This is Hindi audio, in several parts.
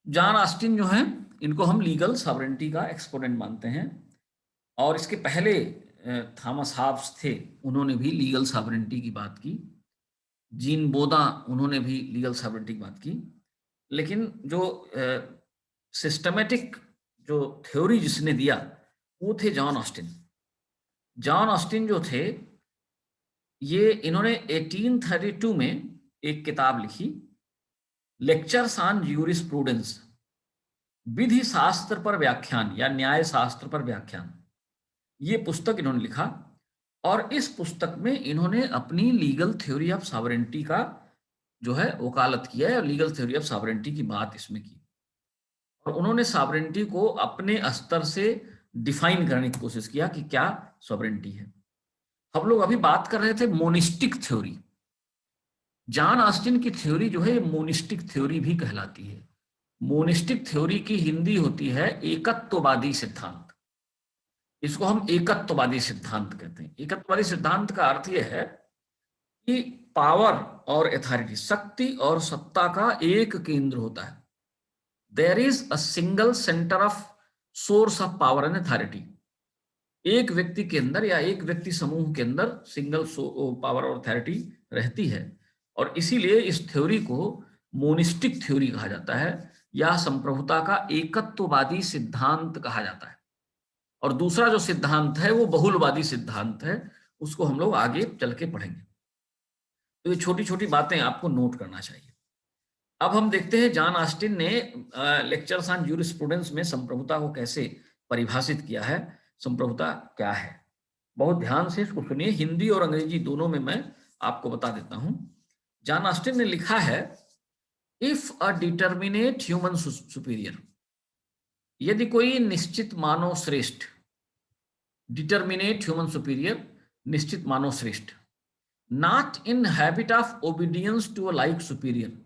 जॉन ऑस्टिन जो हैं, इनको हम लीगल सॉवरेनिटी का एक्सपोनेंट मानते हैं। और इसके पहले थॉमस हॉब्स थे, उन्होंने भी लीगल सॉवरेनिटी की बात की। जीन बोदा, उन्होंने भी लीगल सॉवरेनिटी की बात की। लेकिन जो सिस्टमेटिक जो थ्योरी जिसने दिया, वो थे जॉन ऑस्टिन। जॉन ऑस्टिन जो थे, ये इन्होंने 1832 में एक किताब लिखी, लेक्चर्स ऑन ज्यूरिस्प्रूडेंस, विधि शास्त्र पर व्याख्यान या न्याय शास्त्र पर व्याख्यान। ये पुस्तक इन्होंने लिखा और इस पुस्तक में इन्होंने अपनी लीगल थ्योरी ऑफ सॉवरेनिटी का जो है वकालत किया है और लीगल थ्योरी ऑफ सॉवरेनिटी की बात इसमें की। और उन्होंने सॉवरेनिटी को अपने स्तर से डिफाइन करने की कोशिश किया कि क्या सॉवरेनिटी है। हम लोग अभी बात कर रहे थे मोनिस्टिक थ्योरी। जॉन ऑस्टिन की थ्योरी जो है ये मोनिस्टिक थ्योरी भी कहलाती है। मोनिस्टिक थ्योरी की हिंदी होती है एकत्ववादी सिद्धांत। इसको हम एकत्ववादी सिद्धांत कहते हैं। एकत्ववादी सिद्धांत का अर्थ यह है कि पावर और अथॉरिटी, शक्ति और सत्ता का एक केंद्र होता है। There is a single centre of source of power and authority. एक व्यक्ति के अंदर या एक व्यक्ति समूह के अंदर सिंगल पावर और अथॉरिटी रहती है। और इसीलिए इस थ्योरी को मोनिस्टिक थ्योरी कहा जाता है या संप्रभुता का एकत्ववादी सिद्धांत कहा जाता है। और दूसरा जो सिद्धांत है वो बहुलवादी सिद्धांत है, उसको हम लोग आगे चल के पढ़ेंगे। तो ये छोटी छोटी बातें आपको नोट करना चाहिए। अब हम देखते हैं जॉन ऑस्टिन ने लेक्चर्स ऑन ज्यूरिस्प्रूडेंस में संप्रभुता को कैसे परिभाषित किया है। संप्रभुता क्या है, बहुत ध्यान से इसको सुनिए। हिंदी और अंग्रेजी दोनों में मैं आपको बता देता हूं। जॉन ऑस्टिन ने लिखा है, if a determinate human superior, यदि कोई निश्चित मानव श्रेष्ठ, डिटर्मिनेट ह्यूमन सुपीरियर, निश्चित मानव श्रेष्ठ, not in habit of obedience to a like superior,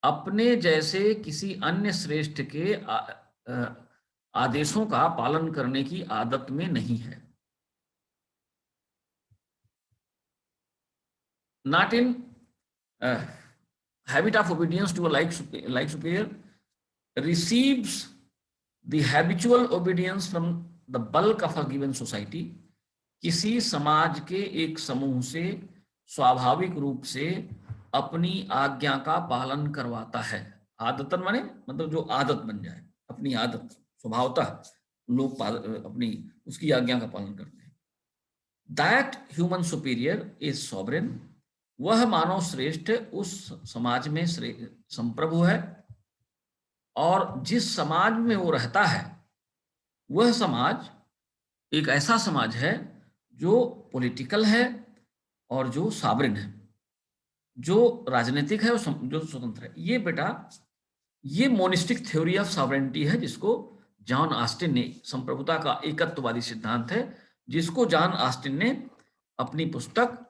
अपने जैसे किसी अन्य श्रेष्ठ के आदेशों का पालन करने की आदत में नहीं है। Not in habit of obedience to a like superior, receives the habitual obedience from the bulk of a given society, किसी समाज के एक समूह से स्वाभाविक रूप से अपनी आज्ञा का पालन करवाता है। आदतन माने मतलब जो आदत बन जाए, अपनी आदत, स्वभावतः लोग अपनी उसकी आज्ञा का पालन करते हैं। That human superior is sovereign, वह मानव श्रेष्ठ उस समाज में संप्रभु है। और जिस समाज में वो रहता है वह समाज एक ऐसा समाज है जो पॉलिटिकल है और जो सॉवरेन है, जो राजनीतिक है और जो स्वतंत्र है। ये बेटा, ये मोनिस्टिक थ्योरी ऑफ सॉवरेनिटी है, जिसको जॉन ऑस्टिन ने, संप्रभुता का एकत्ववादी सिद्धांत है, जिसको जॉन ऑस्टिन ने अपनी पुस्तक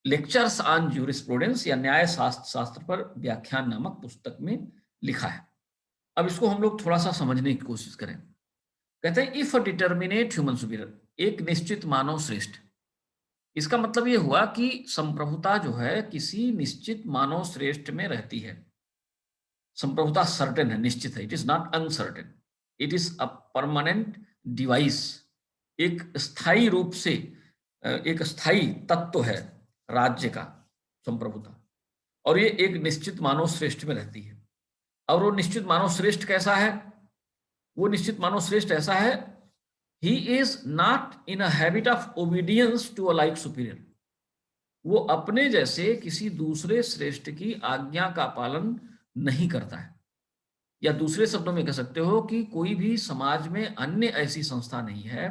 लेक्चर्स ऑन ज्यूरिस्प्रूडेंस या न्याय शास्त्र पर व्याख्यान नामक पुस्तक में लिखा है। अब इसको हम लोग थोड़ा सा समझने की कोशिश करें। कहते हैं, if a determinate human superior, एक निश्चित मानव श्रेष्ठ। इसका मतलब ये हुआ कि संप्रभुता जो है किसी निश्चित मानव श्रेष्ठ में रहती है। संप्रभुता सर्टेन है, निश्चित है। It is not uncertain, it is a permanent device. एक स्थायी रूप से एक स्थायी तत्व है राज्य का संप्रभुता, और ये एक निश्चित मानव श्रेष्ठ में रहती है। और वो निश्चित मानव श्रेष्ठ कैसा है? वो निश्चित मानव श्रेष्ठ ऐसा है, he is not in a habit of obedience to a like superior, वो अपने जैसे किसी दूसरे श्रेष्ठ की आज्ञा का पालन नहीं करता है। या दूसरे शब्दों में कह सकते हो कि कोई भी समाज में अन्य ऐसी संस्था नहीं है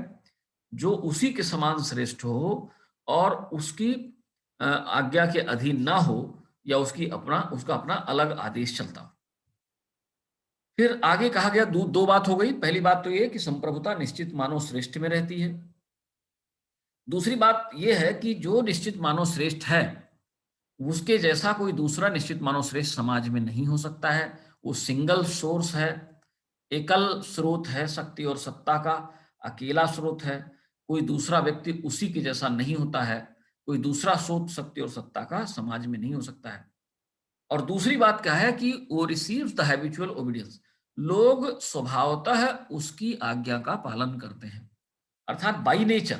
जो उसी के समान श्रेष्ठ हो और उसकी आज्ञा के अधीन ना हो, या उसका अपना अलग आदेश चलता हो। फिर आगे कहा गया, दो बात हो गई। पहली बात तो ये कि संप्रभुता निश्चित मानव श्रेष्ठ में रहती है। दूसरी बात यह है कि जो निश्चित मानव श्रेष्ठ है उसके जैसा कोई दूसरा निश्चित मानव श्रेष्ठ समाज में नहीं हो सकता है। वो सिंगल सोर्स है, एकल स्रोत है शक्ति और सत्ता का, अकेला स्रोत है। कोई दूसरा व्यक्ति उसी के जैसा नहीं होता है। कोई दूसरा स्रोत शक्ति और सत्ता का समाज में नहीं हो सकता है। और दूसरी बात क्या है कि वो रिसीव्स द हैबिचुअल ओबीडियंस, लोग स्वभावतः उसकी आज्ञा का पालन करते हैं, अर्थात by nature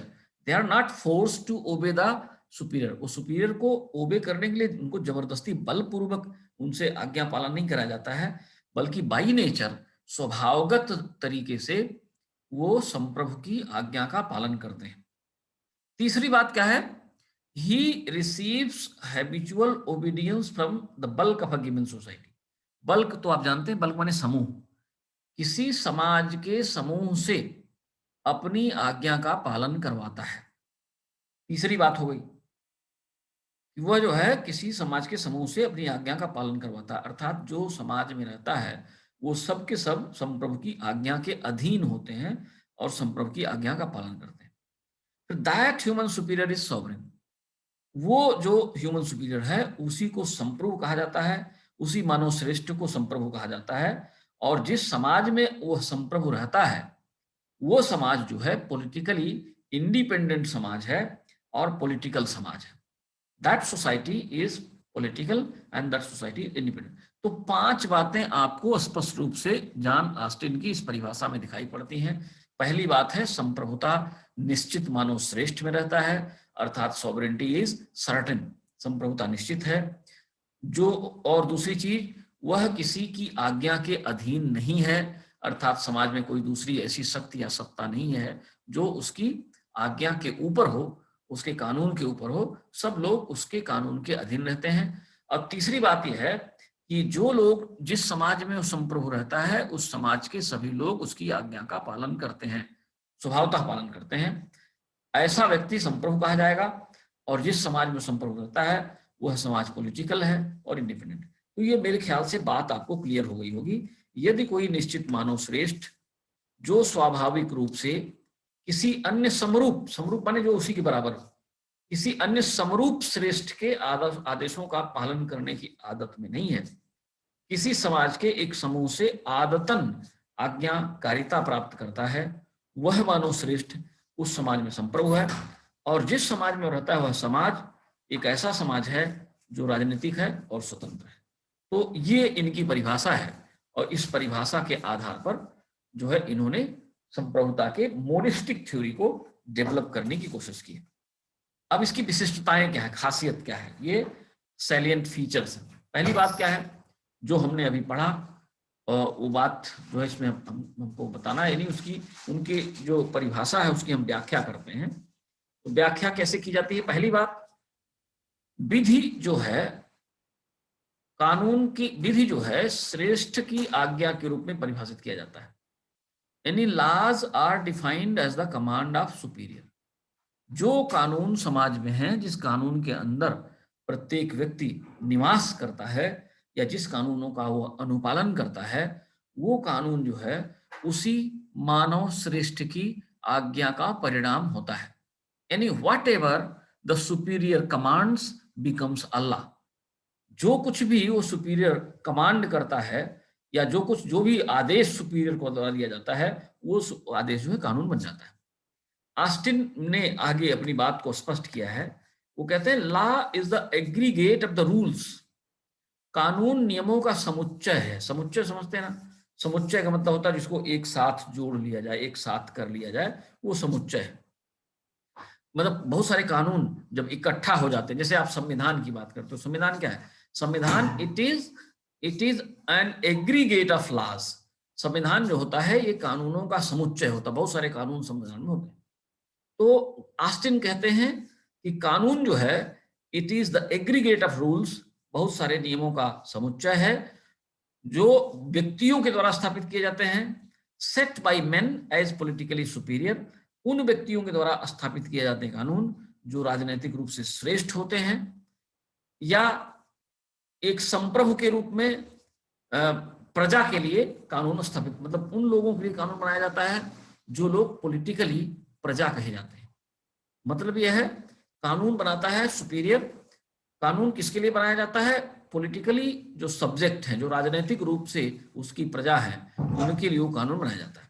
they are not force to obey the superior. वो सुपीरियर को ओबे करने के लिए उनको जबरदस्ती बलपूर्वक उनसे आज्ञा पालन नहीं कराया जाता है, बल्कि बाई नेचर स्वभावगत तरीके से वो संप्रभु की आज्ञा का पालन करते हैं। तीसरी बात क्या है? He receives habitual obedience from the bulk of a given society. Bulk तो आप जानते हैं, बल्क माने समूह। किसी समाज के समूह से अपनी आज्ञा का पालन करवाता है। तीसरी बात हो गई कि वह जो है किसी समाज के समूह से अपनी आज्ञा का पालन करवाता है, अर्थात जो समाज में रहता है वो सब के सब संप्रभु की आज्ञा के अधीन होते हैं और संप्रभु की आज्ञा का पालन करते हैं। फिर that human superior is sovereign. वो जो ह्यूमन सुपीरियर है उसी को संप्रभु कहा जाता है, उसी मानव श्रेष्ठ को संप्रभु कहा जाता है। और जिस समाज में वो संप्रभु रहता है वो समाज जो है पॉलिटिकली इंडिपेंडेंट समाज है और पॉलिटिकल समाज है। That society is political and that society is independent. तो 5 बातें आपको स्पष्ट रूप से जॉन ऑस्टिन की इस परिभाषा में दिखाई पड़ती हैं। पहली बात है संप्रभुता निश्चित मानव श्रेष्ठ में रहता है, अर्थात सॉवरेंटी इज सर्टेन, संप्रभुता निश्चित है। जो और दूसरी चीज, वह किसी की आज्ञा के अधीन नहीं है, अर्थात समाज में कोई दूसरी ऐसी शक्ति या सत्ता नहीं है जो उसकी आज्ञा के ऊपर हो, उसके कानून के ऊपर हो। सब लोग उसके कानून के अधीन रहते हैं। अब तीसरी बात यह है कि जो लोग जिस समाज में संप्रभु रहता है उस समाज के सभी लोग उसकी आज्ञा का पालन करते हैं, स्वभावतः पालन करते हैं। ऐसा व्यक्ति संप्रभु कहा जाएगा। और जिस समाज में संप्रभु रहता है वह समाज पॉलिटिकल है और इंडिपेंडेंट। तो ये मेरे ख्याल से बात आपको क्लियर हो गई होगी। यदि कोई निश्चित मानव श्रेष्ठ जो स्वाभाविक रूप से किसी अन्य समरूप, समरूप माने जो उसी के बराबर, किसी अन्य समरूप श्रेष्ठ के आदेशों का पालन करने की आदत में नहीं है, किसी समाज के एक समूह से आदतन आज्ञाकारिता प्राप्त करता है, वह मानव श्रेष्ठ उस समाज में संप्रभु है। और जिस समाज में रहता है वह समाज एक ऐसा समाज है जो राजनीतिक है और स्वतंत्र है। तो ये इनकी परिभाषा है और इस परिभाषा के आधार पर जो है इन्होंने संप्रभुता के मोनिस्टिक थ्योरी को डेवलप करने की कोशिश की। अब इसकी विशिष्टताएं क्या है, खासियत क्या है, ये सैलिएंट फीचर्स है। पहली बात क्या है जो हमने अभी पढ़ा, वो बात जो है इसमें हमको बताना है, यानी उसकी उनकी जो परिभाषा है उसकी हम व्याख्या करते हैं। तो व्याख्या कैसे की जाती है? पहली बात, विधि जो है, कानून की विधि जो है श्रेष्ठ की आज्ञा के रूप में परिभाषित किया जाता है। यानी laws are defined as the command of superior. जो कानून समाज में है, जिस कानून के अंदर प्रत्येक व्यक्ति निवास करता है या जिस कानूनों का वो अनुपालन करता है, वो कानून जो है उसी मानव श्रेष्ठ की आज्ञा का परिणाम होता है। यानी whatever the superior commands becomes law. जो कुछ भी वो सुपीरियर कमांड करता है या जो भी आदेश सुपीरियर को द्वारा दिया जाता है, वो आदेश जो है कानून बन जाता है। ऑस्टिन ने आगे अपनी बात को स्पष्ट किया है। वो कहते हैं law is the aggregate of the rules. कानून नियमों का समुच्चय है। समुच्चय समझते हैं ना? समुच्चय का मतलब होता है जिसको एक साथ जोड़ लिया जाए, एक साथ कर लिया जाए, वो समुच्चय है। मतलब बहुत सारे कानून जब इकट्ठा हो जाते हैं, जैसे आप संविधान की बात करते हो, संविधान क्या है? संविधान it is an aggregate of laws. संविधान जो होता है ये कानूनों का समुच्चय होता है, बहुत सारे कानून संविधान में होते हैं। तो ऑस्टिन कहते हैं कि कानून जो है it is the aggregate of rules, बहुत सारे नियमों का समुच्चय है जो व्यक्तियों के द्वारा स्थापित किए जाते हैं, set by men as politically superior. उन व्यक्तियों के द्वारा स्थापित किए जाते हैं कानून जो राजनीतिक रूप से श्रेष्ठ होते हैं, या एक संप्रभु के रूप में प्रजा के लिए कानून स्थापित, मतलब उन लोगों के लिए कानून बनाया जाता है जो लोग पॉलिटिकली प्रजा कहे जाते हैं। मतलब यह है कानून बनाता है सुपीरियर। कानून किसके लिए बनाया जाता है? पॉलिटिकली जो सब्जेक्ट है, जो राजनीतिक रूप से उसकी प्रजा है, उनके लिए वो कानून बनाया जाता है।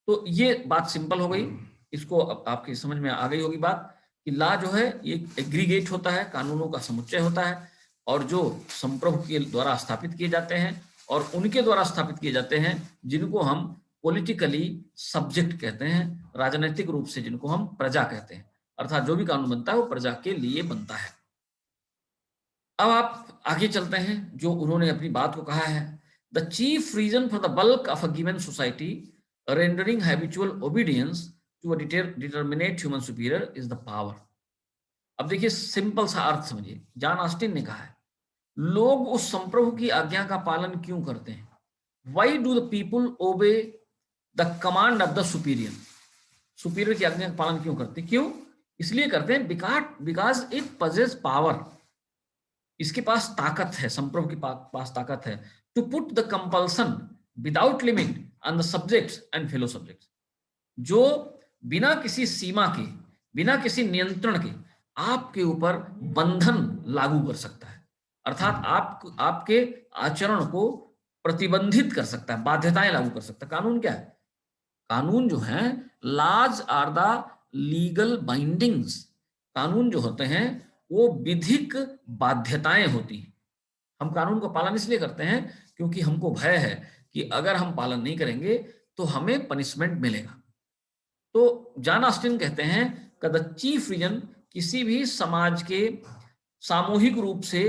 तो ये बात सिंपल हो गई, इसको आपकी समझ में आ गई होगी बात कि लॉ जो है ये एग्रीगेट होता है, कानूनों का समुच्चय होता है और जो संप्रभु के द्वारा स्थापित किए जाते हैं और उनके द्वारा स्थापित किए जाते हैं, जिनको हम पॉलिटिकली सब्जेक्ट कहते हैं, राजनीतिक रूप से जिनको हम प्रजा कहते हैं। अर्थात जो भी कानून बनता है वो प्रजा के लिए बनता है। अब आप आगे चलते हैं, जो उन्होंने अपनी बात को कहा है, the chief reason for the bulk of a given society rendering habitual obedience to a determinate human superior is the power. अब देखिए सिंपल सा अर्थ समझिए, जॉन ऑस्टिन ने कहा है, लोग उस संप्रभु की आज्ञा का पालन क्यों करते हैं? वाई डू द पीपुल ओबे the command of the superior? Superior की आज्ञा का पालन क्यों करते हैं? क्यों? इसलिए करते हैं बिकॉज इट पजेस पावर। इसके पास ताकत है, संप्रभु के पास ताकत है, to put the compulsion without limit on the subjects and fellow subjects, जो बिना किसी सीमा के, बिना किसी नियंत्रण के आपके ऊपर बंधन लागू कर सकता है। अर्थात आपके आचरण को प्रतिबंधित कर सकता है, बाध्यताएं लागू कर सकता है। कानून क्या है? कानून जो है, laws are the legal bindings. कानून जो होते हैं वो विधिक बाध्यताएं होती हैं। हम कानून का पालन इसलिए करते हैं क्योंकि हमको भय है कि अगर हम पालन नहीं करेंगे तो हमें पनिशमेंट मिलेगा। तो जॉन ऑस्टिन कहते हैं कि द चीफ रीजन, किसी भी समाज के सामूहिक रूप से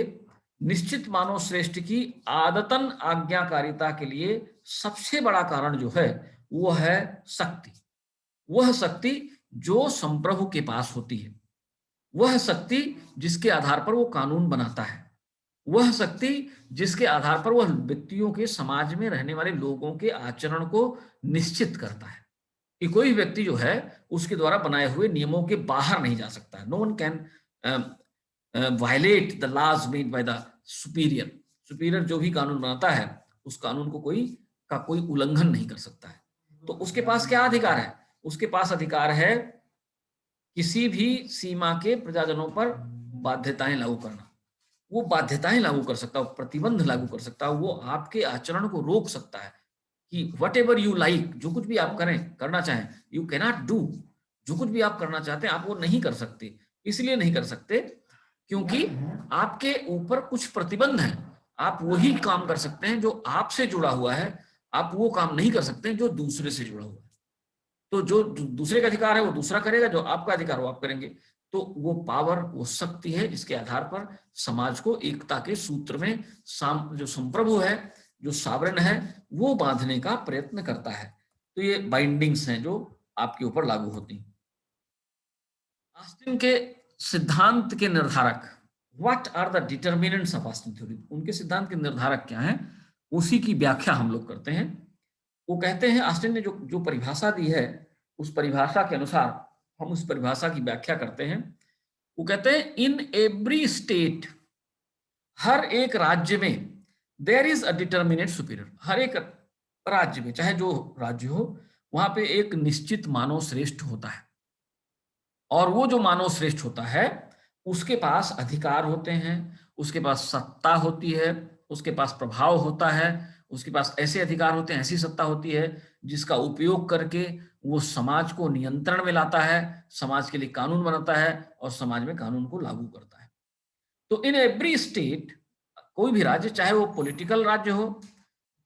निश्चित मानव श्रेष्ठ की आदतन आज्ञाकारिता के लिए सबसे बड़ा कारण जो है वो है शक्ति। वह शक्ति जो संप्रभु के पास होती है, वह शक्ति जिसके आधार पर वो कानून बनाता है, वह शक्ति जिसके आधार पर वह व्यक्तियों के, समाज में रहने वाले लोगों के आचरण को निश्चित करता है कि कोई व्यक्ति जो है उसके द्वारा बनाए हुए नियमों के बाहर नहीं जा सकता है। No one can violate the laws made by the superior. Superior जो भी कानून बनाता है उस कानून को कोई उल्लंघन नहीं कर सकता है। तो उसके पास क्या अधिकार है? उसके पास अधिकार है किसी भी सीमा के प्रजाजनों पर बाध्यताएं लागू करना। वो बाध्यताएं लागू कर सकता है, प्रतिबंध लागू कर सकता है, वो आपके आचरण को रोक सकता है कि वट एवर यू लाइक, जो कुछ भी आप करना चाहें, यू कैन नॉट डू। जो कुछ भी आप करना चाहते हैं आप वो नहीं कर सकते। इसलिए नहीं कर सकते क्योंकि आपके ऊपर कुछ प्रतिबंध हैं। आप वही काम कर सकते हैं जो आपसे जुड़ा हुआ है, आप वो काम नहीं कर सकते जो दूसरे से जुड़ा हुआ है। तो जो दूसरे का अधिकार है वो दूसरा करेगा, जो आपका अधिकार वो आप करेंगे। तो वो पावर, वो शक्ति है जिसके आधार पर समाज को एकता के सूत्र में जो संप्रभु है, जो सावरण है, वो बांधने का प्रयत्न करता है। तो ये बाइंडिंग्स हैं जो आपके ऊपर लागू होती हैं। ऑस्टिन के सिद्धांत के निर्धारक, what are the determinants of Austin theory, उनके सिद्धांत के निर्धारक क्या हैं, उसी की व्याख्या हम लोग करते हैं। वो कहते हैं, ऑस्टिन ने जो परिभाषा दी है उस परिभाषा के अनुसार हम उस परिभाषा की व्याख्या करते हैं। वो कहते हैं, इन एवरी स्टेट, हर एक राज्य में, there is a determinate superior. हर एक राज्य में, चाहे जो राज्य हो, वहां पे एक निश्चित मानव श्रेष्ठ होता है। और वो जो मानव श्रेष्ठ होता है उसके पास अधिकार होते हैं, उसके पास सत्ता होती है, उसके पास प्रभाव होता है, उसके पास ऐसे अधिकार होते हैं, ऐसी सत्ता होती है जिसका उपयोग करके वो समाज को नियंत्रण में लाता है, समाज के लिए कानून बनाता है और समाज में कानून को लागू करता है। तो इन एवरी स्टेट, कोई भी राज्य, चाहे वो पॉलिटिकल राज्य हो,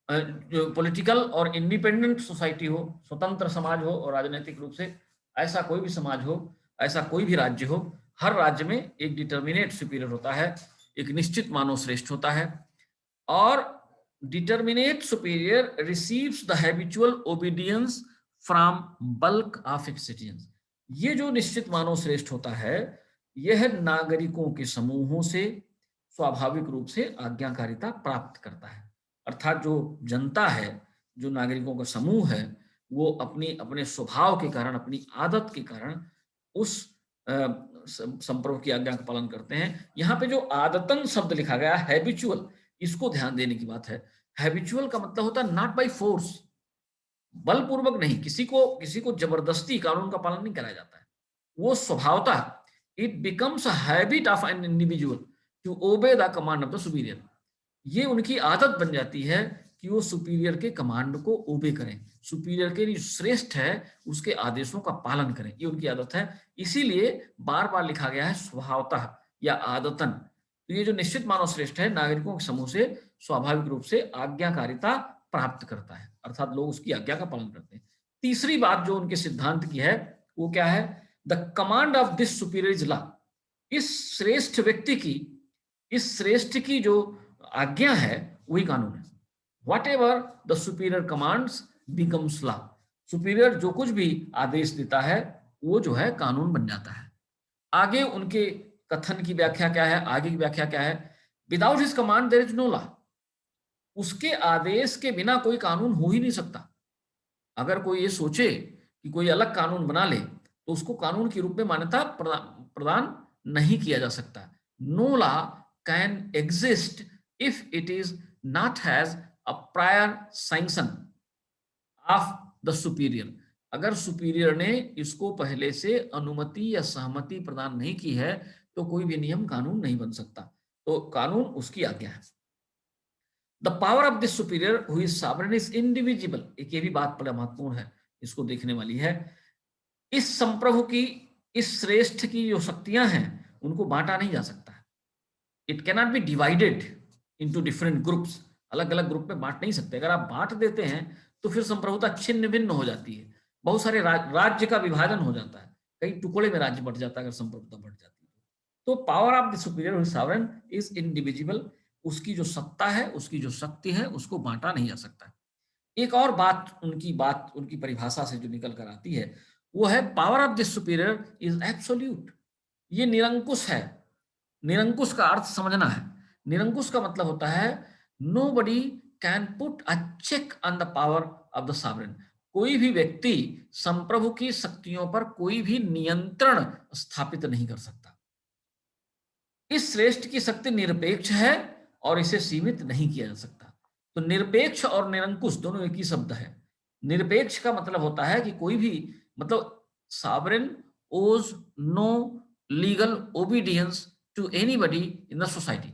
पॉलिटिकल और इंडिपेंडेंट सोसाइटी हो, स्वतंत्र समाज हो और राजनीतिक रूप से ऐसा कोई भी समाज हो, ऐसा कोई भी राज्य हो, हर राज्य में एक डिटर्मिनेट सुपीरियर होता है, एक निश्चित मानव श्रेष्ठ होता है। और determinate superior receives the habitual obedience from bulk of its citizens. ये जो निश्चित मानव श्रेष्ठ होता है, यह नागरिकों के समूहों से स्वाभाविक रूप से आज्ञाकारिता प्राप्त करता है। अर्थात जो जनता है, जो नागरिकों का समूह है, वो अपने स्वभाव के कारण, अपनी आदत के कारण उस संप्रभु की आज्ञा का पालन करते हैं। यहाँ पे जो आदतन शब्द लिखा गया, हैबिचुअल, इसको ध्यान देने की बात है। हैबिचुअल का मतलब होता है नॉट बाय फोर्स, बलपूर्वक नहीं, किसी को जबरदस्ती कानून का पालन नहीं कराया जाता है, वो स्वभावतः, it becomes a habit of an individual to obey the command of the superior. ये उनकी आदत बन जाती है कि वो सुपीरियर के कमांड को ओबे करें, सुपीरियर के जो श्रेष्ठ है उसके आदेशों का पालन करें, ये उनकी आदत है। इसीलिए बार बार लिखा गया है स्वभावतः या आदतन। तो ये जो निश्चित मानव श्रेष्ठ है नागरिकों के समूह से स्वाभाविक रूप से आज्ञाकारिता प्राप्त करता है, अर्थात लोग उसकी आज्ञा का पालन करते हैं। तीसरी बात जो उनके सिद्धांत की है वो क्या है? The command of this superior is law. इस श्रेष्ठ व्यक्ति की, इस श्रेष्ठ की जो आज्ञा है वही कानून है। What ever the superior commands becomes law. Superior जो कुछ भी आदेश देता है वो जो है कानून बन जाता है। आगे उनके कथन की व्याख्या क्या है, आगे की व्याख्या क्या है? Without his command there is no law. उसके आदेश के बिना कोई कानून हो ही नहीं सकता। अगर कोई ये सोचे कि कोई अलग कानून बना ले तो उसको कानून के रूप में मान्यता प्रदान नहीं किया जा सकता। No law can exist if it is not has a prior sanction of the superior. अगर सुपीरियर ने इसको पहले से अनुमति या सहमति प्रदान नहीं की है तो कोई भी नियम कानून नहीं बन सकता। तो कानून उसकी आज्ञा है। The power of this superior who is sovereign is indivisible. एक ये भी बात बड़ा महत्वपूर्ण है, इसको देखने वाली है। इस संप्रभु की, इस श्रेष्ठ की जो शक्तियां हैं उनको बांटा नहीं जा सकता। It cannot be divided into different groups. अलग अलग ग्रुप में बांट नहीं सकते। अगर आप बांट देते हैं तो फिर संप्रभुता छिन्न भिन्न हो जाती है, बहुत सारे राज्य का विभाजन हो जाता है, कई टुकड़े में राज्य बट जाता है अगर संप्रभुता बढ़ जाती है। तो power of the superior sovereign is indivisible. उसकी जो सत्ता है, उसकी जो शक्ति है, उसको बांटा नहीं जा सकता। एक और बात उनकी परिभाषा से जो निकल कर आती है वो है power of the superior is absolute. ये निरंकुश है। निरंकुश का अर्थ समझना है। निरंकुश का मतलब होता है nobody can put a check on the power of the sovereign. कोई भी व्यक्ति संप्रभु की शक्तियों पर कोई भी नियंत्रण स्थापित नहीं कर सकता। इस श्रेष्ठ की शक्ति निरपेक्ष है और इसे सीमित नहीं किया जा सकता। तो निरपेक्ष और निरंकुश दोनों एक ही शब्द है। निरपेक्ष का मतलब होता है कि कोई भी, मतलब sovereign owes no legal obedience to anybody in the society.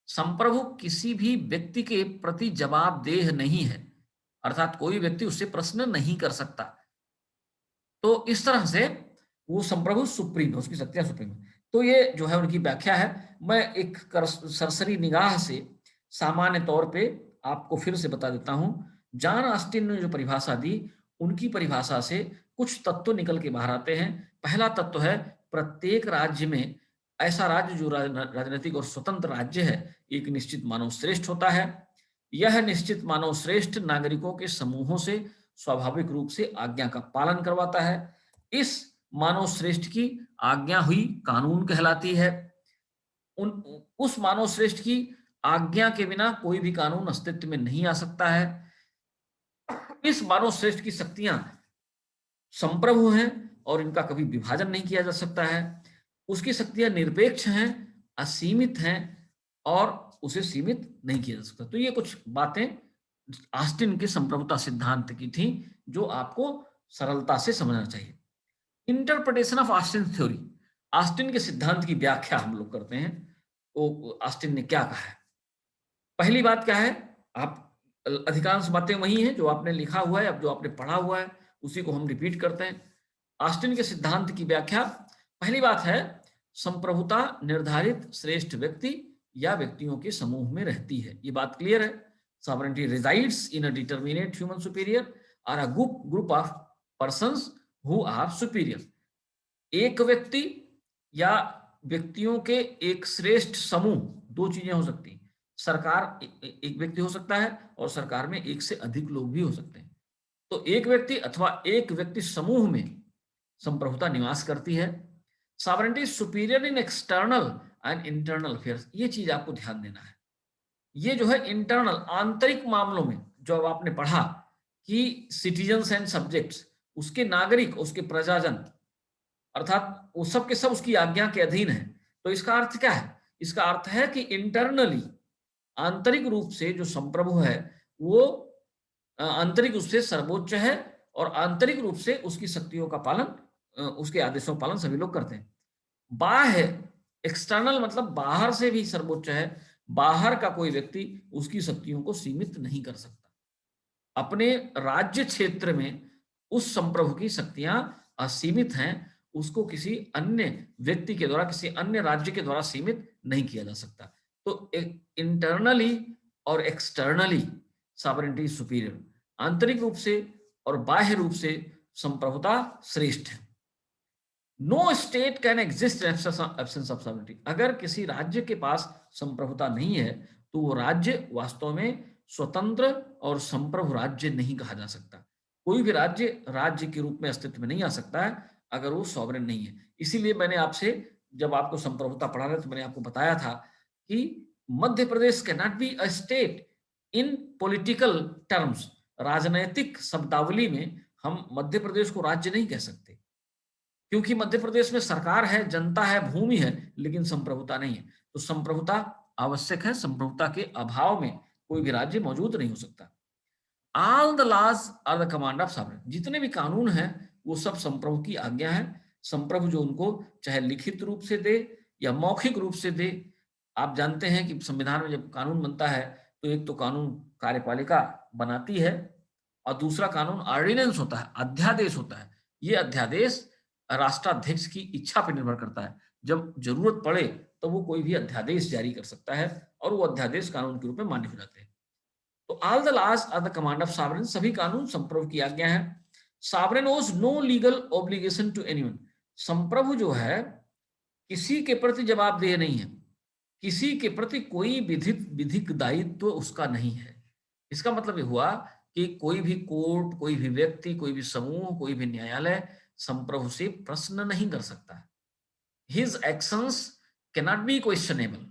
संप्रभु किसी भी व्यक्ति के प्रति जवाबदेह नहीं है, अर्थात कोई व्यक्ति उससे प्रश्न नहीं कर सकता। तो इस तरह से वो संप्रभु सुप्रीम, उसकी शक्तियां सुप्रीम। तो ये जो है उनकी व्याख्या है। मैं एक सरसरी निगाह से सामान्य तौर पे आपको फिर से बता देता हूं। जॉन ऑस्टिन ने जो परिभाषा दी, उनकी परिभाषा से कुछ तत्व निकल के बाहर आते हैं। पहला तत्व है प्रत्येक राज्य में ऐसा राज्य जो राजनीतिक और स्वतंत्र राज्य है, एक निश्चित मानव श्रेष्ठ होता है। यह निश्चित मानव श्रेष्ठ नागरिकों के समूहों से स्वाभाविक रूप से आज्ञा का पालन करवाता है। इस मानव श्रेष्ठ की आज्ञा हुई कानून कहलाती है। उस मानव श्रेष्ठ की आज्ञा के बिना कोई भी कानून अस्तित्व में नहीं आ सकता है। इस मानव श्रेष्ठ की शक्तियां संप्रभु हैं और इनका कभी विभाजन नहीं किया जा सकता है। उसकी शक्तियां निरपेक्ष हैं, असीमित हैं और उसे सीमित नहीं किया जा सकता। तो ये कुछ बातें ऑस्टिन के संप्रभुता सिद्धांत की थी जो आपको सरलता से समझना चाहिए। Interpretation of Austin theory, Austin के सिद्धांत की व्याख्या हम लोग करते हैं। तो ऑस्टिन ने क्या कहा है? पहली बात क्या है, आप अधिकांश बातें वही हैं जो आपने लिखा हुआ है, अब जो आपने पढ़ा हुआ है उसी को हम रिपीट करते हैं। ऑस्टिन के सिद्धांत की व्याख्या, पहली बात है संप्रभुता निर्धारित श्रेष्ठ व्यक्ति या व्यक्तियों के समूह में रहती है। ये बात क्लियर है। Sovereignty resides in a determinate human superior और a group of persons who are superior. एक व्यक्ति या व्यक्तियों के एक श्रेष्ठ समूह, दो चीजें हो सकती हैं। सरकार एक व्यक्ति हो सकता है और सरकार में एक से अधिक लोग भी हो सकते हैं। तो एक व्यक्ति अथवा एक व्यक्ति समूह में संप्रभुता निवास करती है। Sovereignty superior in external and internal affairs, ये चीज आपको ध्यान देना है। ये जो है इंटरनल, आंतरिक मामलों में जो अब आपने पढ़ा कि सिटीजन्स एंड सब्जेक्ट्स, उसके नागरिक, उसके प्रजाजन, अर्थात वो सब के सब उसकी आज्ञा के अधीन है। तो इसका अर्थ क्या है? इसका अर्थ है कि इंटरनली, आंतरिक रूप से जो संप्रभु है वो आंतरिक रूप से सर्वोच्च है और आंतरिक रूप से उसकी शक्तियों का पालन, उसके आदेशों का पालन सभी लोग करते हैं। बाह्य, एक्सटर्नल मतलब बाहर से भी सर्वोच्च है। बाहर का कोई व्यक्ति उसकी शक्तियों को सीमित नहीं कर सकता। अपने राज्य क्षेत्र में उस संप्रभु की शक्तियां असीमित हैं, उसको किसी अन्य व्यक्ति के द्वारा, किसी अन्य राज्य के द्वारा सीमित नहीं किया जा सकता। तो इंटरनली और एक्सटर्नली सॉवरेनिटी सुपीरियर, आंतरिक रूप से और बाह्य रूप से संप्रभुता श्रेष्ठ है। No state can exist in absence of sovereignty. अगर किसी राज्य के पास संप्रभुता नहीं है तो वो राज्य वास्तव में स्वतंत्र और संप्रभु राज्य नहीं कहा जा सकता। कोई भी राज्य राज्य के रूप में अस्तित्व में नहीं आ सकता है अगर वो सॉवरेन नहीं है। इसीलिए मैंने आपसे, जब आपको संप्रभुता पढ़ा रहे तो मैंने आपको बताया था कि Madhya Pradesh can not be a state in political terms. राजनैतिक शब्दावली में हम मध्य प्रदेश को राज्य नहीं कह सकते, क्योंकि मध्य प्रदेश में सरकार है, जनता है, भूमि है, लेकिन संप्रभुता नहीं है। तो संप्रभुता आवश्यक है। संप्रभुता के अभाव में कोई भी राज्य मौजूद नहीं हो सकता। All the laws are the command of sovereign. जितने भी कानून हैं वो सब संप्रभु की आज्ञा है। संप्रभु जो उनको चाहे लिखित रूप से दे या मौखिक रूप से दे। आप जानते हैं कि संविधान में जब कानून बनता है तो एक तो कानून कार्यपालिका बनाती है और दूसरा कानून ऑर्डिनेंस होता है, अध्यादेश होता है। ये अध्यादेश राष्ट्राध्यक्ष की इच्छा पर निर्भर करता है। जब जरूरत पड़े तो वो कोई भी अध्यादेश जारी कर सकता है और वो अध्यादेश कानून के रूप में मान्य हो जाते हैं। तो all the laws are the command of sovereign. सभी कानून संप्रभु की आज्ञा है। Sovereign owes no legal obligation to anyone. संप्रभु जो है किसी के प्रति जवाबदेह नहीं है, किसी के प्रति कोई विधिक दायित्व उसका नहीं है। इसका मतलब ये हुआ कि कोई भी कोर्ट, कोई भी व्यक्ति, कोई भी समूह, कोई भी न्यायालय संप्रभु से प्रश्न नहीं कर सकता है। His actions cannot be questionable.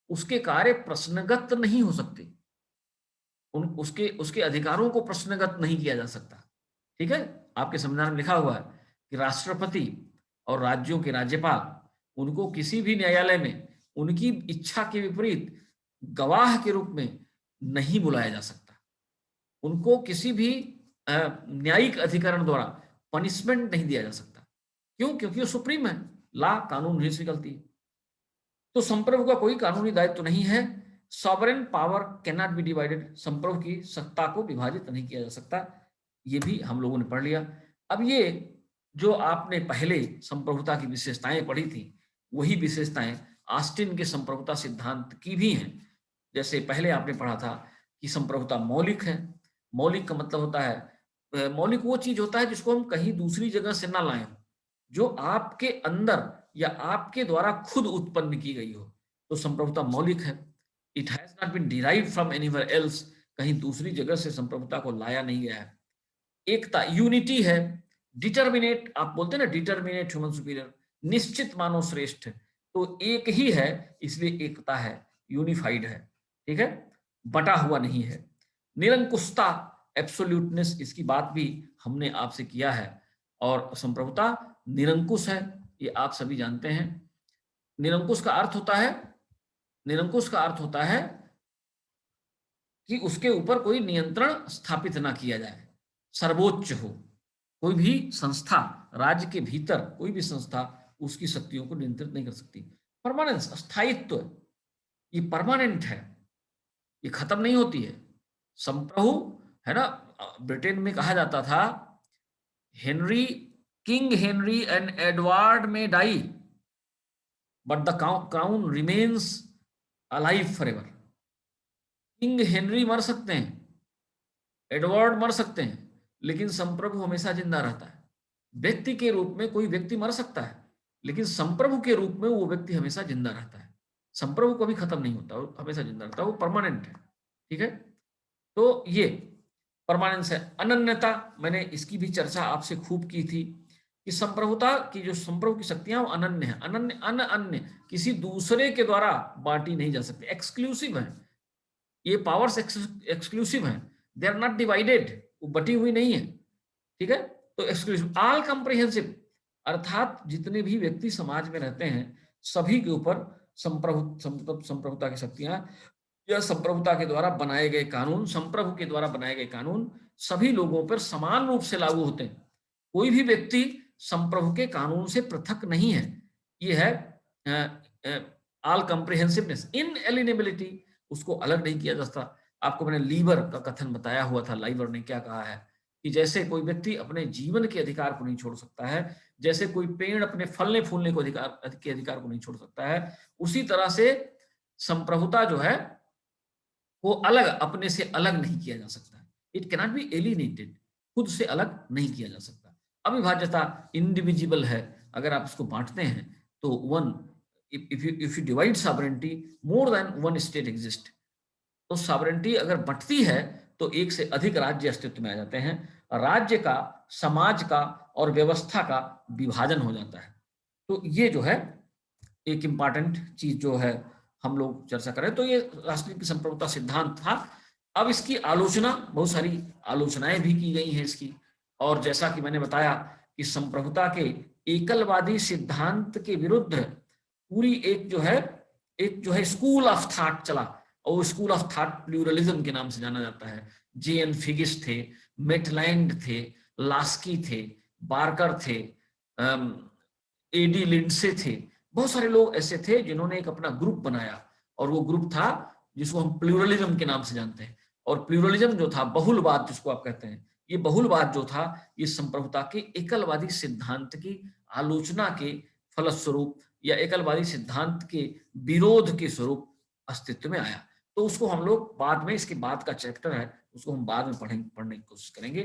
उसके कार्य प्रश्नगत नहीं हो सकते, उसके अधिकारों को प्रश्नगत नहीं किया जा सकता। ठीक है, आपके संविधान में लिखा हुआ है कि राष्ट्रपति और राज्यों के राज्यपाल, उनको किसी भी न्यायालय में उनकी इच्छा के विपरीत गवाह के रूप में नहीं बुलाया जा सकता। उनको किसी भी न्यायिक अधिकरण द्वारा पनिशमेंट नहीं दिया जा सकता। क्यों? क्योंकि वो सुप्रीम है, ला कानून नहीं निकलती है। तो संप्रभु का कोई कानूनी दायित्व तो नहीं है। Sovereign power can not B divided. संप्रभु की सत्ता को विभाजित नहीं किया जा सकता। ये भी हम लोगों ने पढ़ लिया। अब ये जो आपने पहले संप्रभुता की विशेषताएं पढ़ी थी, वही विशेषताएं ऑस्टिन के संप्रभुता सिद्धांत की भी हैं। जैसे पहले आपने पढ़ा था कि संप्रभुता मौलिक है। मौलिक का मतलब होता है, मौलिक वो चीज होता है जिसको हम कहीं दूसरी जगह से ना लाएं, जो आपके अंदर या आपके द्वारा खुद उत्पन्न की गई हो, तो संप्रभुता मौलिक है। It has not been derived from anywhere else. कहीं दूसरी जगह से संप्रभुता को लाया नहीं गया है। एकता, यूनिटी है। डिटर्मिनेट, आप बोलते हैं ना, डिटर्मिनेट ह्यूमन सुपीरियर, निश्चित मानव श्रेष्ठ, तो एक ही है, इसलिए एकता है, यूनिफाइड है। ठीक है, बटा हुआ नहीं है। निरंकुशता, एब्सोल्यूटनेस, इसकी बात भी हमने आपसे किया है। और संप्रभुता निरंकुश है, ये आप सभी जानते हैं। निरंकुश का अर्थ होता है, निरंकुश का अर्थ होता है कि उसके ऊपर कोई नियंत्रण स्थापित ना किया जाए, सर्वोच्च हो। कोई भी संस्था, राज्य के भीतर कोई भी संस्था उसकी शक्तियों को नियंत्रित नहीं कर सकती। परमानेंस, स्थायित्व, ये परमानेंट है, ये खत्म नहीं होती है। संप्रभु है ना, ब्रिटेन में कहा जाता था Henry, king Henry and Edward may die but the crown remains alive forever. King Henry मर सकते हैं, एडवर्ड मर सकते हैं, लेकिन संप्रभु हमेशा जिंदा रहता है। व्यक्ति के रूप में कोई व्यक्ति मर सकता है, लेकिन संप्रभु के रूप में वो व्यक्ति हमेशा जिंदा रहता है। संप्रभु कभी खत्म नहीं होता, वो हमेशा जिंदा रहता है, वो परमानेंट है। ठीक है, तो ये परमानेंस है। अनन्यता, मैंने इसकी भी चर्चा आपसे खूब की थी कि संप्रभुता की जो संप्रभु की शक्तियां वो अनन्य है। अनन्य, अन्य, किसी दूसरे के द्वारा बांटी नहीं जा सकती, एक्सक्लूसिव है। ये पावर्स एक्सक्लूसिव हैं, दे आर नॉट डिवाइडेड, वो बटी हुई नहीं है। ठीक है, तो एक्सक्लूसिव, ऑल कंप्रिहेंसिव, अर्थात जितने भी व्यक्ति समाज में रहते हैं सभी के ऊपर संप्रभुता की शक्तियां या संप्रभुता के द्वारा बनाए गए कानून, संप्रभु के द्वारा बनाए गए कानून सभी लोगों पर समान रूप से लागू होते हैं। कोई भी व्यक्ति संप्रभु के कानून से पृथक नहीं है। ये है ऑल कंप्रिहेंसिवनेस, इनएलिनेबिलिटी, उसको अलग नहीं किया जा सकता। आपको मैंने लीवर का कथन बताया हुआ था, लीवर ने क्या कहा है कि जैसे कोई व्यक्ति अपने जीवन के अधिकार को नहीं छोड़ सकता है, जैसे कोई पेड़ अपने फलने फूलने को अधिकार को नहीं छोड़ सकता है, उसी तरह से संप्रभुता जो है वो अलग, अपने से अलग नहीं किया जा सकता। इट कैनॉट बी एलिनेटेड, खुद से अलग नहीं किया जा सकता। अविभाज्यता इंडिविजिबल है, अगर आप इसको बांटते हैं तो one, if you divide sovereignty, more than one state exist. तो सॉवरेंटी अगर बढ़ती है तो एक से अधिक राज्य अस्तित्व में आ जाते हैं, राज्य का, समाज का और व्यवस्था का विभाजन हो जाता है। तो ये जो है एक इंपॉर्टेंट चीज जो है हम लोग चर्चा करें, तो ये राष्ट्रीय संप्रभुता सिद्धांत था। अब इसकी आलोचना, बहुत सारी आलोचनाएं भी की गई हैं इसकी, और जैसा कि मैंने बताया कि संप्रभुता के एकलवादी सिद्धांत के विरुद्ध पूरी एक जो है स्कूल ऑफ थॉट चला, और स्कूल ऑफ थॉट प्लूरलिज्म के नाम से जाना जाता है। जे.एन. फिगिस थे, मेटलैंड थे, लास्की थे, बार्कर थे, ए.डी. लिंडसे थे, बहुत सारे लोग ऐसे थे जिन्होंने एक अपना ग्रुप बनाया, और वो ग्रुप था जिसको हम प्लूरलिज्म के नाम से जानते हैं। और प्लूरलिज्म जो था, बहुलवाद जिसको आप कहते हैं, ये बहुलवाद जो था ये संप्रभुता के एकलवादी सिद्धांत की आलोचना के फलस्वरूप या एकलवादी सिद्धांत के विरोध के स्वरूप अस्तित्व में आया। तो उसको हम लोग बाद में, इसके बाद का चैप्टर है उसको हम बाद में पढ़ने की कोशिश करेंगे।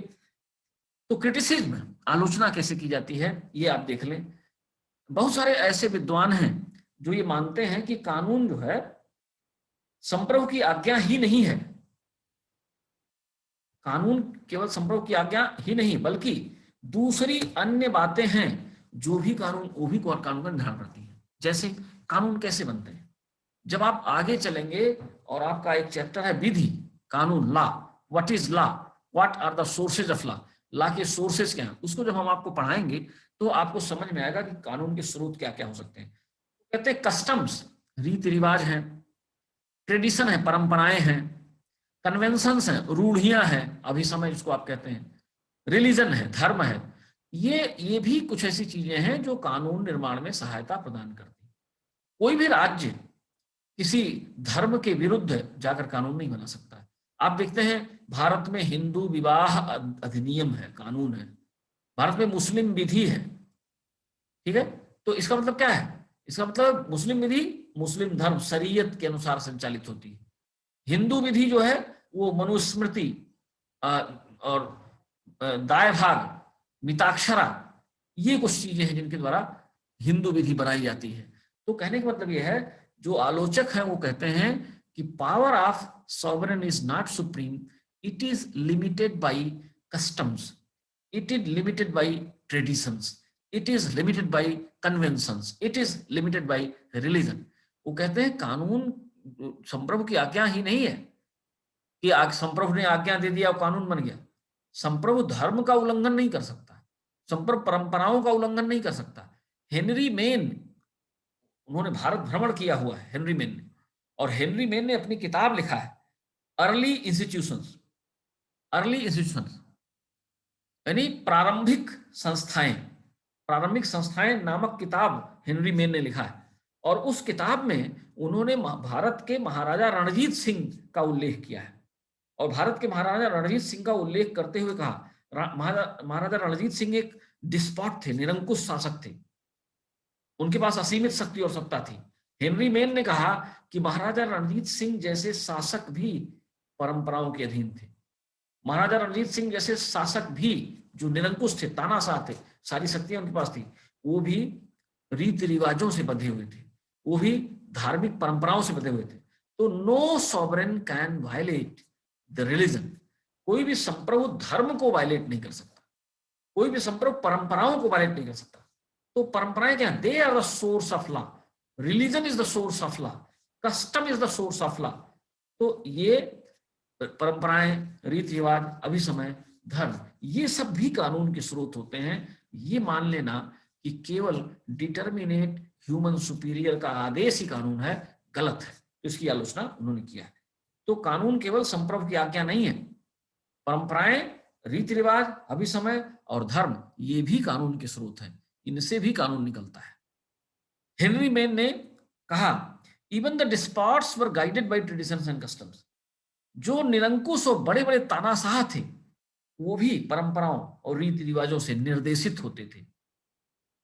तो क्रिटिसिज्म, आलोचना कैसे की जाती है ये आप देख लें। बहुत सारे ऐसे विद्वान हैं जो ये मानते हैं कि कानून जो है संप्रभु की आज्ञा ही नहीं है, कानून केवल संप्रभु की आज्ञा ही नहीं बल्कि दूसरी अन्य बातें हैं जो भी कानून, वो भी कानून का निर्धारण करती है। जैसे कानून कैसे बनते हैं, जब आप आगे चलेंगे और आपका एक चैप्टर है विधि, कानून, law, what is law, what are the sources of law, law के सोर्सेज क्या हैं, उसको जब हम आपको पढ़ाएंगे तो आपको समझ में आएगा कि कानून के स्रोत क्या क्या हो सकते हैं। कहते हैं कस्टम्स, रीति रिवाज हैं, ट्रेडिशन है, परंपराएं हैं, कन्वेंशंस हैं, रूढ़ियां हैं, अभिसमय जिसको आप कहते हैं, रिलीजन है, धर्म है, ये भी कुछ ऐसी चीजें हैं जो कानून निर्माण में सहायता प्रदान करती है। कोई भी राज्य किसी धर्म के विरुद्ध जाकर कानून नहीं बना सकता है। आप देखते हैं भारत में हिंदू विवाह अधिनियम है, कानून है, भारत में मुस्लिम विधि है, ठीक है। तो इसका मतलब क्या है, इसका मतलब मुस्लिम विधि मुस्लिम धर्म शरीयत के अनुसार संचालित होती है, हिंदू विधि जो है वो मनुस्मृति और दाय भाग, मिताक्षरा, ये कुछ चीजें हैं जिनके द्वारा हिंदू विधि बनाई जाती है। तो कहने का मतलब यह है, जो आलोचक हैं वो कहते हैं कि power of sovereign is not supreme, it is limited by customs, it is limited by traditions, it is limited by conventions, it is limited by religion. वो कहते हैं कानून संप्रभु की आज्ञा ही नहीं है कि संप्रभु ने आज्ञा दे दिया और कानून बन गया। संप्रभु धर्म का उल्लंघन नहीं कर सकता, संप्रभु परंपराओं का उल्लंघन नहीं कर सकता। हेनरी मेन, उन्होंने भारत भ्रमण किया हुआ है हेनरी मेन ने, और हेनरी मेन ने अपनी किताब लिखा है अर्ली इंस्टीट्यूशंस, अर्ली इंस्टीट्यूशंस यानी प्रारंभिक संस्थाएं, प्रारंभिक संस्थाएं नामक किताब हेनरी मेन ने लिखा है। और उस किताब में उन्होंने भारत के महाराजा रणजीत सिंह का उल्लेख किया है, और भारत के महाराजा रणजीत सिंह का उल्लेख करते हुए कहा महाराजा रणजीत सिंह एक डिस्पॉट थे, निरंकुश शासक थे, उनके पास असीमित शक्ति और सत्ता थी। हेनरी मेन ने कहा कि महाराजा रणजीत सिंह जैसे शासक भी परंपराओं के अधीन थे, महाराजा रणजीत सिंह जैसे शासक भी जो निरंकुश थे, तानाशाह थे, सारी शक्तियां उनके पास थी, वो भी रीति रिवाजों से बंधे हुए थे, वो भी धार्मिक परंपराओं से बंधे हुए थे। तो no sovereign can violate the religion, कोई भी संप्रभु धर्म को वायलेट नहीं कर सकता, कोई भी संप्रभु परंपराओं को वायलेट नहीं कर सकता। तो परंपराएं क्या, they are the source of law, religion is the source of law, custom is the source of law. तो ये परंपराएं, रीति रिवाज, अभिसमय, धर्म, ये सब भी कानून के स्रोत होते हैं। ये मान लेना कि केवल डिटर्मिनेट ह्यूमन सुपीरियर का आदेश ही कानून है, गलत है। इसकी आलोचना उन्होंने किया है। तो कानून केवल संप्रभु की आज्ञा नहीं है, परंपराएं, रीति रिवाज, अभिसमय और धर्म, ये भी कानून के स्रोत हैं, इनसे भी कानून निकलता है। हेनरी मेन ने कहा even the despots were guided by traditions and customs, जो निरंकुश और बड़े बड़े तानाशाह थे वो भी परंपराओं और रीति रिवाजों से निर्देशित होते थे,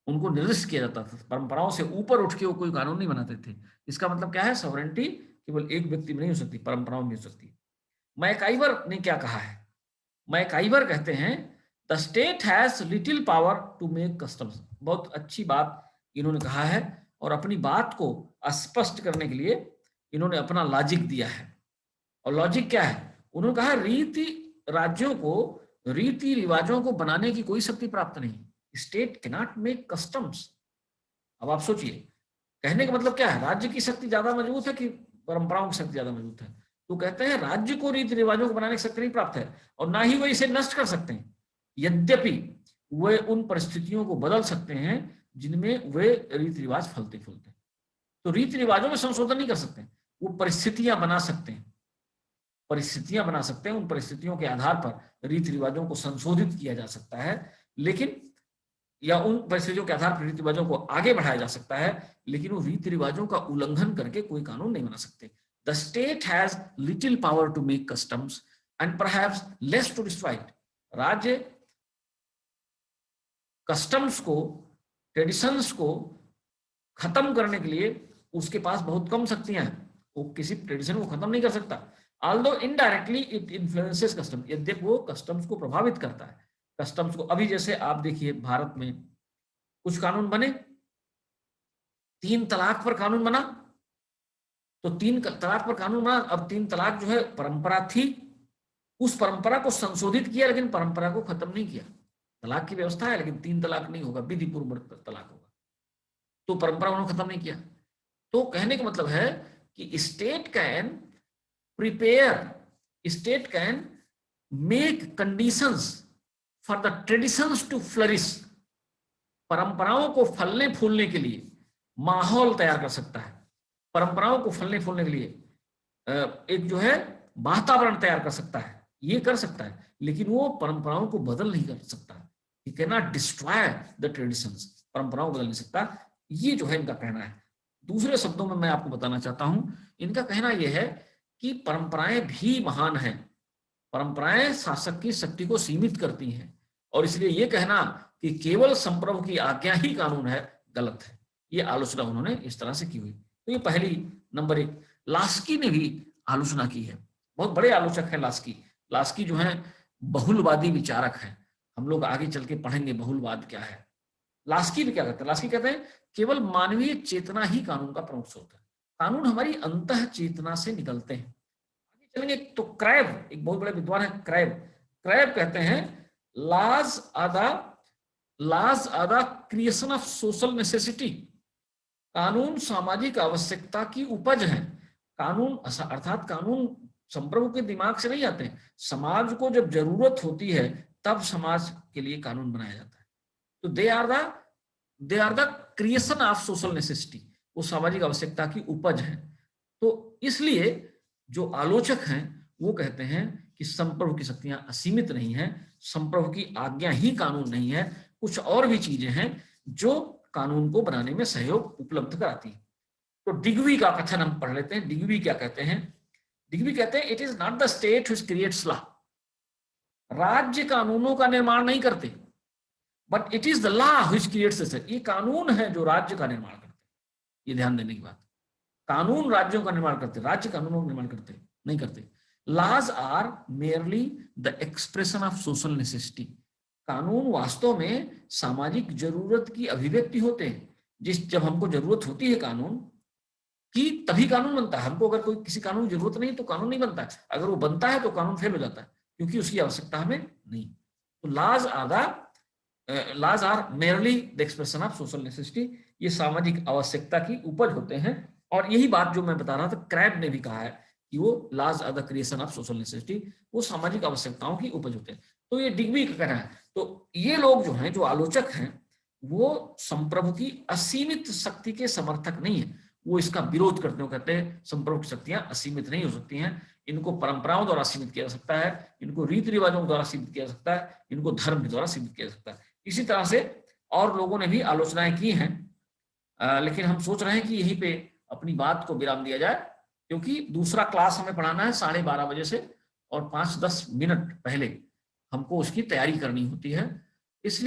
उनको निर्दिष्ट किया जाता था, परंपराओं से ऊपर उठ के वो कोई कानून नहीं बनाते थे। इसका मतलब क्या है, सॉवरेंटी केवल एक व्यक्ति में नहीं हो सकती, परंपराओं में हो सकती है। मैकाइवर ने क्या कहा है, मैकाइवर कहते हैं the state has little power to make customs. बहुत अच्छी बात इन्होंने कहा है, और अपनी बात को स्पष्ट करने के लिए इन्होंने अपना लॉजिक दिया है। और लॉजिक क्या है, उन्होंने कहा रीति राज्यों को रीति रिवाजों को बनाने की कोई शक्ति प्राप्त नहीं, state can not make customs. अब आप सोचिए, कहने का मतलब क्या है, राज्य की शक्ति ज्यादा मजबूत है कि परंपराओं की शक्ति ज्यादा मजबूत है? तो कहते हैं राज्य को रीति रिवाजों को बनाने की शक्ति नहीं प्राप्त है, और ना ही वो इसे नष्ट कर सकते हैं, यद्यपि वे उन परिस्थितियों को बदल सकते हैं जिनमें वे रीति रिवाज फलते फूलते। तो रीति रिवाजों में संशोधन नहीं कर सकते, वो परिस्थितियां बना सकते हैं, परिस्थितियां बना सकते हैं, उन परिस्थितियों के आधार पर रीति रिवाजों को संशोधित किया जा सकता है, लेकिन या उन परिस्थितियों के आधार पर रीति रिवाजों को आगे बढ़ाया जा सकता है, लेकिन वो रीति रिवाजों का उल्लंघन करके कोई कानून नहीं बना सकते। The state has little power to make customs and perhaps less to destroy it. राज्य कस्टम्स को, ट्रेडिशंस को खत्म करने के लिए उसके पास बहुत कम शक्तियां हैं, वो किसी ट्रेडिशन को खत्म नहीं कर सकता। Although indirectly it influences custom, यद्यपि वो कस्टम्स को प्रभावित करता है, कस्टम्स को। अभी जैसे आप देखिए भारत में कुछ कानून बने, 3 तलाक पर कानून बना, तो 3 तलाक पर कानून बना। अब 3 तलाक जो है परंपरा थी, उस परंपरा को संशोधित किया, लेकिन परंपरा को खत्म नहीं किया। तलाक की व्यवस्था है लेकिन 3 तलाक नहीं होगा, विधि पूर्व तलाक होगा, तो परंपरा उन्होंने खत्म नहीं किया। तो कहने का मतलब है कि state can prepare, state can make conditions for the traditions to flourish. परंपराओं को फलने फूलने के लिए माहौल तैयार कर सकता है, परंपराओं को फलने फूलने के लिए एक जो है वातावरण तैयार कर सकता है, ये कर सकता है, लेकिन वो परंपराओं को बदल नहीं कर सकता। He can not destroy the traditions, परंपराओं को बदल नहीं सकता, ये जो है इनका कहना है। दूसरे शब्दों में मैं आपको बताना चाहता हूं, इनका कहना यह है कि परंपराएं भी महान हैं, परंपराएं शासक की शक्ति को सीमित करती हैं, और इसलिए यह कहना कि केवल संप्रभु की आज्ञा ही कानून है, गलत है। ये आलोचना उन्होंने इस तरह से की हुई। तो ये पहली नंबर 1। लास्की ने भी आलोचना की है, बहुत बड़े आलोचक हैं लास्की। लास्की जो है बहुलवादी विचारक हैं, हम लोग आगे चल के पढ़ेंगे बहुलवाद क्या है। लास्की भी क्या कहते हैं, लास्की कहते हैं केवल मानवीय चेतना ही कानून का प्रमुख स्रोत है, कानून हमारी अंतः चेतना से निकलते हैं। आगे चलेंगे तो क्रैब, एक बहुत बड़े विद्वान है क्रैब, क्रैब कहते हैं laws are the creation of social necessity। कानून सामाजिक आवश्यकता की उपज है। कानून अर्थात कानून संप्रभु के दिमाग से नहीं आते हैं, समाज को जब जरूरत होती है तब समाज के लिए कानून बनाया जाता है। तो they are the creation of social necessity, वो सामाजिक आवश्यकता की उपज है। तो इसलिए जो आलोचक हैं वो कहते हैं कि संप्रभु की शक्तियां असीमित नहीं है, संप्रभु की आज्ञा ही कानून नहीं है, कुछ और भी चीजें हैं जो कानून को बनाने में सहयोग उपलब्ध कराती है। तो डिग्वी का कथन हम पढ़ लेते हैं। डिग्वी क्या कहते हैं, डिग्वी कहते हैं it is not the state which creates law. राज्य कानूनों का निर्माण नहीं करते, but it is the law which creates the state. ये कानून है जो राज्य का निर्माण करते हैं, ये ध्यान देने की बात। कानून राज्यों का निर्माण करते, राज्य कानूनों का निर्माण करते नहीं करते। Laws are merely the expression of social necessity. कानून वास्तव में सामाजिक जरूरत की अभिव्यक्ति होते हैं। जब हमको जरूरत होती है कानून की तभी कानून बनता है। हमको अगर कोई किसी कानून की जरूरत नहीं तो कानून नहीं बनता है, अगर वो बनता है तो कानून फेल हो जाता है क्योंकि उसकी आवश्यकता हमें नहीं। तो laws are merely the expression of social necessity, ये सामाजिक आवश्यकता की उपज होते हैं। और यही बात जो मैं बता रहा था क्रैब ने भी कहा है कि वो laws are the creation of social necessity, वो सामाजिक आवश्यकताओं की उपज होते हैं। तो ये डिग्वी का कहना है। तो ये लोग जो हैं, जो आलोचक हैं, वो संप्रभु की असीमित शक्ति के समर्थक नहीं है, वो इसका विरोध करते हो, कहते हैं संप्रभु की शक्तियां असीमित नहीं हो सकती हैं, इनको परंपराओं द्वारा सीमित किया जा सकता है, इनको रीति रिवाजों द्वारा सीमित किया जा सकता है, इनको धर्म के द्वारा सीमित किया जा सकता है। इसी तरह से और लोगों ने भी आलोचनाएं की हैं, लेकिन हम सोच रहे हैं कि यहीं पे अपनी बात को विराम दिया जाए, क्योंकि दूसरा क्लास हमें पढ़ाना है 12:30 बजे से, और 5-10 मिनट पहले हमको उसकी तैयारी करनी होती है। इसलिए